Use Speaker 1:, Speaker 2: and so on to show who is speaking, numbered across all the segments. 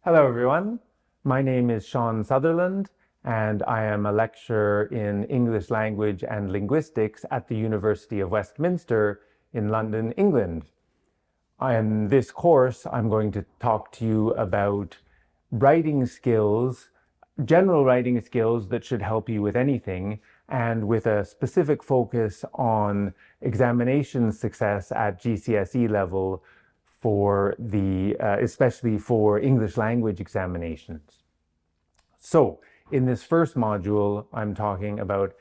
Speaker 1: Hello everyone, my name is Sean Sutherland and I am a lecturer in English Language and Linguistics at the University of Westminster in London, England. In this course, I'm going to talk to you about writing skills, general writing skills that should help you with anything, and with a specific focus on examination success at GCSE level for especially for English language examinations. So in this first module, I'm talking about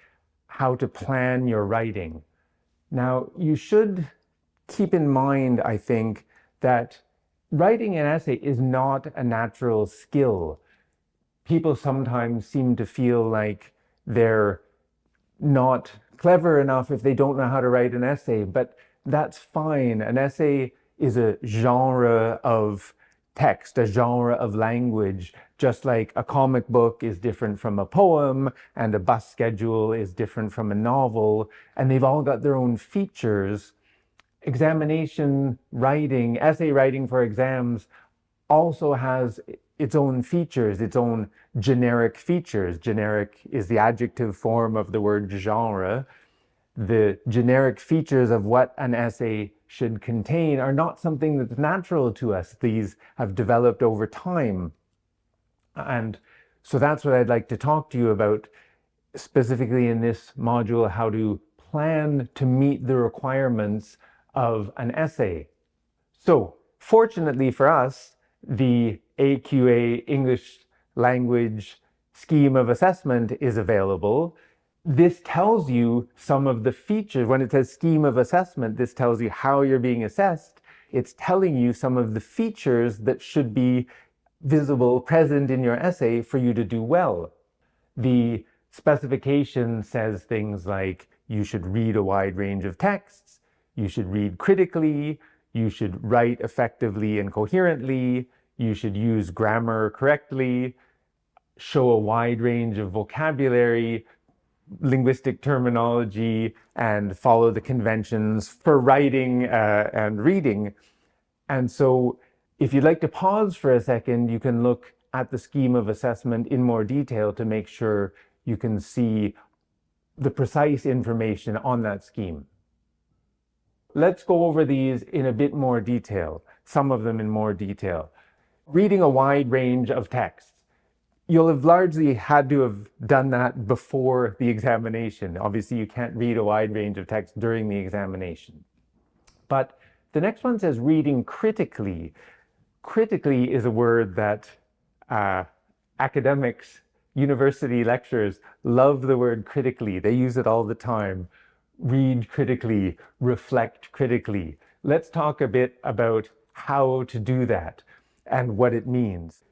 Speaker 1: how to plan your writing. Now, you should keep in mind, I think, that writing an essay is not a natural skill. People sometimes seem to feel like they're not clever enough if they don't know how to write an essay, but that's fine. An essay is a genre of text, a genre of language, just like a comic book is different from a poem and a bus schedule is different from a novel, and they've all got their own features. Examination writing, essay writing for exams also has its own features, its own generic features. Generic is the adjective form of the word genre. The generic features of what an essay should contain are not something that's natural to us. These have developed over time. And so that's what I'd like to talk to you about, specifically in this module, how to plan to meet the requirements of an essay. So fortunately for us, the AQA English Language Scheme of Assessment is available. This tells you some of the features. When it says scheme of assessment, this tells you how you're being assessed. It's telling you some of the features that should be visible, present in your essay for you to do well. The specification says things like you should read a wide range of texts, you should read critically, you should write effectively and coherently, you should use grammar correctly, show a wide range of vocabulary, linguistic terminology, and follow the conventions for writing and reading. And so if you'd like to pause for a second, you can look at the scheme of assessment in more detail to make sure you can see the precise information on that scheme. Let's go over these in a bit more detail, some of them in more detail. Reading a wide range of texts. You'll have largely had to have done that before the examination. Obviously, you can't read a wide range of text during the examination. But the next one says reading critically. Critically is a word that academics, university lecturers love the word critically. They use it all the time. Read critically, reflect critically. Let's talk a bit about how to do that and what it means.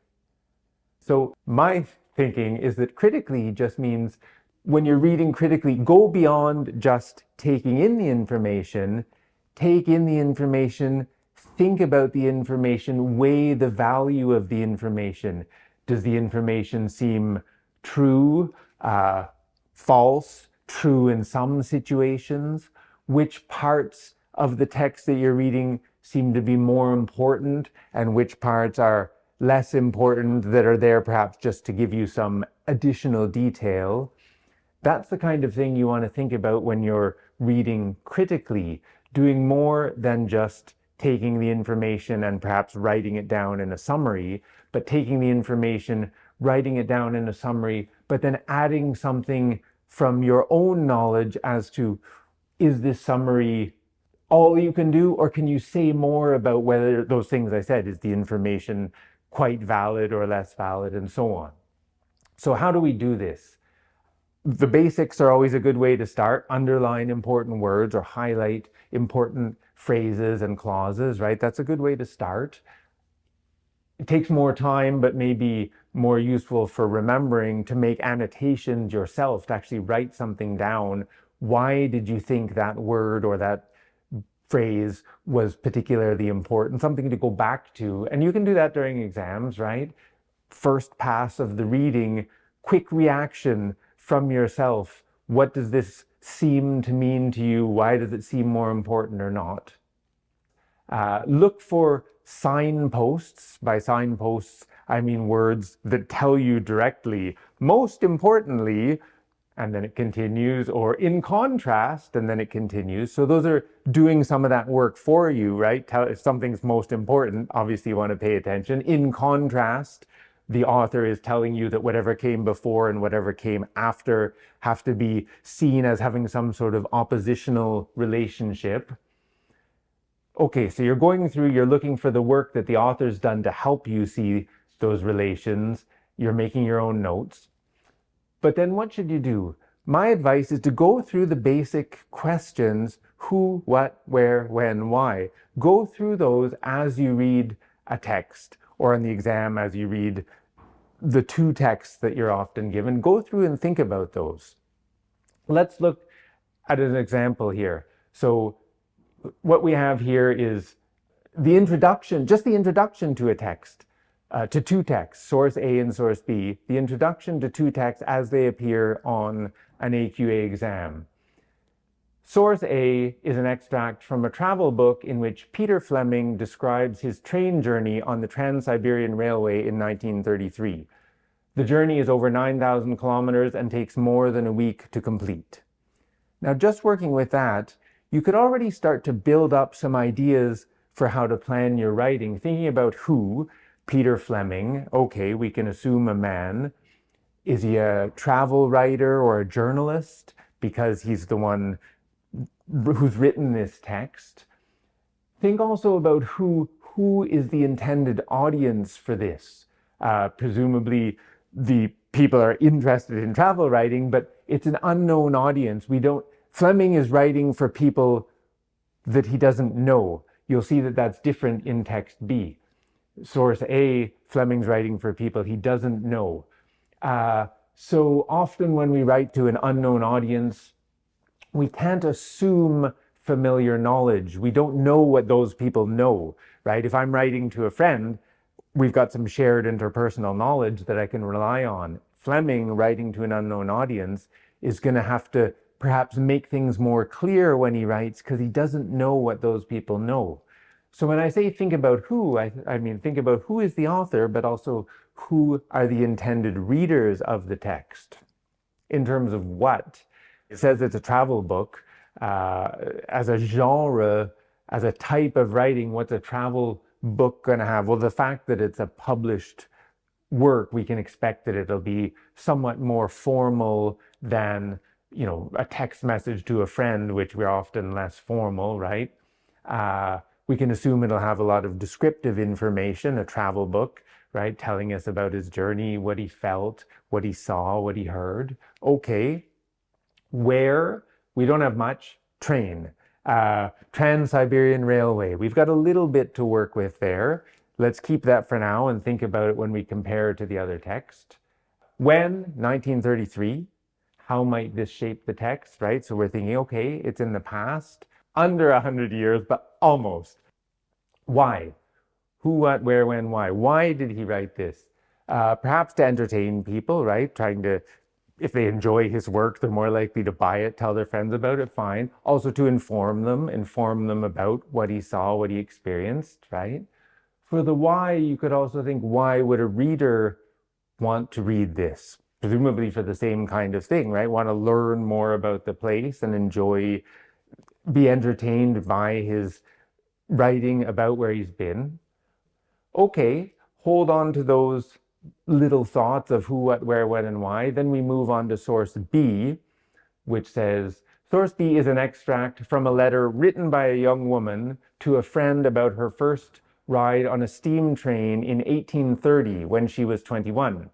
Speaker 1: So my thinking is that critically just means when you're reading critically, go beyond just taking in the information, take in the information, think about the information, weigh the value of the information. Does the information seem true, false, true in some situations? Which parts of the text that you're reading seem to be more important and which parts are less important, that are there perhaps just to give you some additional detail? That's the kind of thing you want to think about when you're reading critically, doing more than just taking the information and perhaps writing it down in a summary, but taking the information, writing it down in a summary, but then adding something from your own knowledge as to, is this summary all you can do, or can you say more about whether those things I said, is the information quite valid or less valid, and so on. So how do we do this? The basics are always a good way to start. Underline important words or highlight important phrases and clauses, right? That's a good way to start. It takes more time, but maybe more useful for remembering to make annotations yourself, to actually write something down. Why did you think that word or that phrase was particularly important? Something to go back to. And you can do that during exams, right? First pass of the reading, quick reaction from yourself. What does this seem to mean to you? Why does it seem more important or not? Look for signposts. By signposts, I mean words that tell you directly, most importantly, and then it continues, or in contrast, and then it continues. So those are doing some of that work for you, right? If something's most important, obviously you want to pay attention. In contrast, the author is telling you that whatever came before and whatever came after have to be seen as having some sort of oppositional relationship. Okay, so you're going through, you're looking for the work that the author's done to help you see those relations. You're making your own notes. But then what should you do? My advice is to go through the basic questions: who, what, where, when, why. Go through those as you read a text, or on the exam as you read the two texts that you're often given. Go through and think about those. Let's look at an example here. So what we have here is the introduction, just the introduction to a text. To two texts, source A and source B, the introduction to two texts as they appear on an AQA exam. Source A is an extract from a travel book in which Peter Fleming describes his train journey on the Trans-Siberian Railway in 1933. The journey is over 9,000 kilometers and takes more than a week to complete. Now, just working with that, you could already start to build up some ideas for how to plan your writing, thinking about who. Peter Fleming, okay, we can assume a man. Is he a travel writer or a journalist? Because he's the one who's written this text. Think also about who is the intended audience for this. Presumably the people are interested in travel writing, but it's an unknown audience. Fleming is writing for people that he doesn't know. You'll see that that's different in text B. Source A, Fleming's writing for people he doesn't know. So often when we write to an unknown audience, we can't assume familiar knowledge. We don't know what those people know, right? If I'm writing to a friend, we've got some shared interpersonal knowledge that I can rely on. Fleming, writing to an unknown audience, is going to have to perhaps make things more clear when he writes, because he doesn't know what those people know. So when I say think about who, I mean think about who is the author, but also who are the intended readers of the text. In terms of what, it says it's a travel book. As a genre, as a type of writing, what's a travel book going to have? Well, the fact that it's a published work, we can expect that it'll be somewhat more formal than, you know, a text message to a friend, which we're often less formal, right? We can assume it'll have a lot of descriptive information, a travel book, right? Telling us about his journey, what he felt, what he saw, what he heard. Okay. Where? We don't have much. Train. Trans-Siberian Railway. We've got a little bit to work with there. Let's keep that for now and think about it when we compare to the other text. When? 1933. How might this shape the text, right? So we're thinking, okay, it's in the past. Under 100 years, but almost. Why? Who, what, where, when, why? Why did he write this? Perhaps to entertain people, right? Trying to, if they enjoy his work, they're more likely to buy it, tell their friends about it, fine. Also to inform them about what he saw, what he experienced, right? For the why, you could also think, why would a reader want to read this? Presumably for the same kind of thing, right? Want to learn more about the place and be entertained by his writing about where he's been. Okay, hold on to those little thoughts of who, what, where, when, and why. Then we move on to source B, which says, source B is an extract from a letter written by a young woman to a friend about her first ride on a steam train in 1830 when she was 21.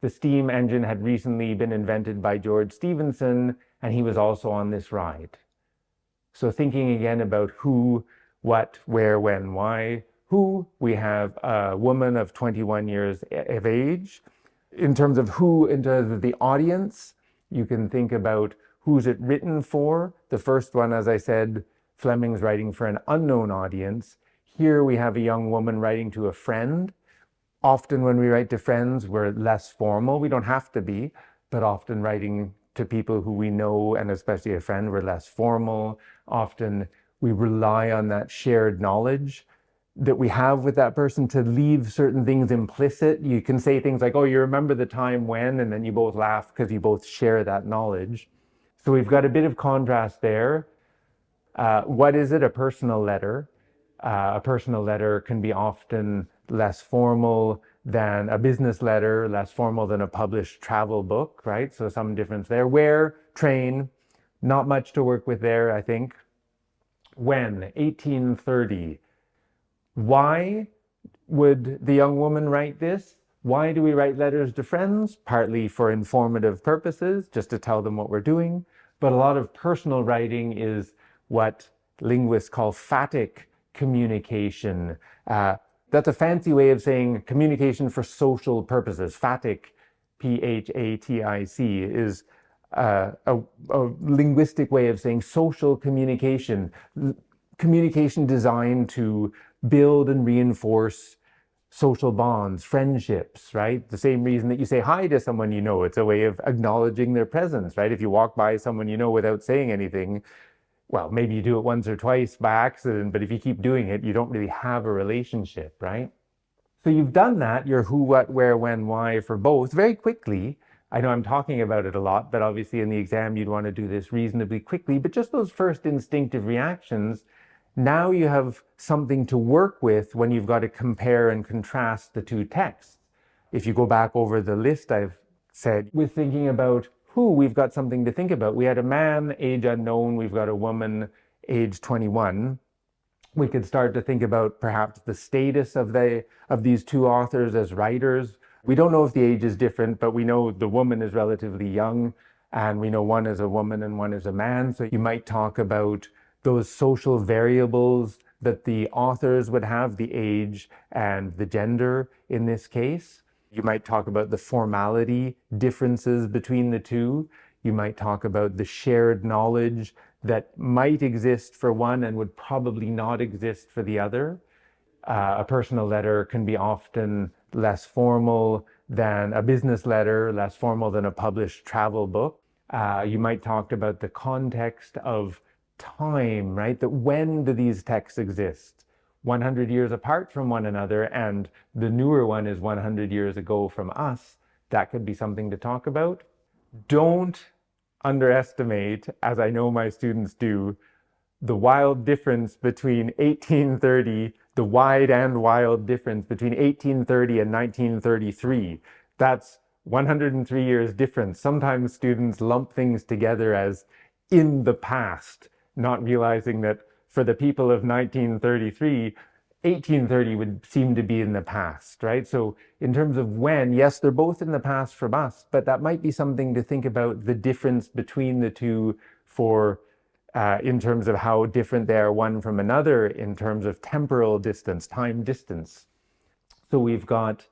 Speaker 1: The steam engine had recently been invented by George Stephenson, and he was also on this ride. So thinking again about who, what, where, when, why. Who, we have a woman of 21 years of age. In terms of who, in terms of the audience, you can think about who's it written for. The first one, as I said, Fleming's writing for an unknown audience. Here we have a young woman writing to a friend. Often when we write to friends, we're less formal. We don't have to be, but often writing to people who we know, and especially a friend, we're less formal. Often we rely on that shared knowledge. that we have with that person to leave certain things implicit. You can say things like, oh, you remember the time when, and then you both laugh because you both share that knowledge. So we've got a bit of contrast there. What is it? A personal letter. A personal letter can be often less formal than a business letter, less formal than a published travel book, right? So some difference there. Where, train, not much to work with there, I think. When, 1830. Why would the young woman write this? Why do we write letters to friends? Partly for informative purposes, just to tell them what we're doing. But a lot of personal writing is what linguists call phatic communication. That's a fancy way of saying communication for social purposes. Phatic, P-H-A-T-I-C, is a linguistic way of saying social communication. Communication designed to build and reinforce social bonds, friendships, right? The same reason that you say hi to someone you know, it's a way of acknowledging their presence, right? If you walk by someone you know without saying anything, well, maybe you do it once or twice by accident, but if you keep doing it, you don't really have a relationship, right? So you've done that, your who, what, where, when, why for both very quickly. I know I'm talking about it a lot, but obviously in the exam you'd want to do this reasonably quickly, but just those first instinctive reactions, now you have something to work with when you've got to compare and contrast the two texts. If you go back over the list I've said, with thinking about who, we've got something to think about. We had a man, age unknown, we've got a woman, age 21. We could start to think about perhaps the status of these two authors as writers. We don't know if the age is different, but we know the woman is relatively young, and we know one is a woman and one is a man. So you might talk about those social variables that the authors would have, the age and the gender in this case. You might talk about the formality differences between the two. You might talk about the shared knowledge that might exist for one and would probably not exist for the other. A personal letter can be often less formal than a business letter, less formal than a published travel book. You might talk about the context of time, right? That when do these texts exist? 100 years apart from one another, and the newer one is 100 years ago from us. That could be something to talk about. Don't underestimate, as I know my students do, the wild difference between 1830, the wide and wild difference between 1830 and 1933. That's 103 years difference. Sometimes students lump things together as in the past, not realizing that for the people of 1933, 1830 would seem to be in the past, right? So in terms of when, yes, they're both in the past from us, but that might be something to think about, the difference between the two for in terms of how different they are one from another in terms of temporal distance, time distance. So we've got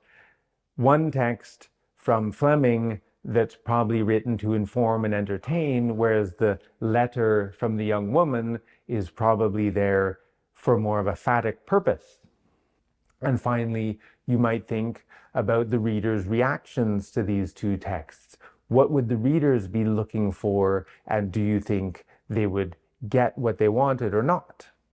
Speaker 1: one text from Fleming that's probably written to inform and entertain, whereas the letter from the young woman is probably there for more of a phatic purpose. And finally, you might think about the reader's reactions to these two texts. What would the readers be looking for, and do you think they would get what they wanted or not?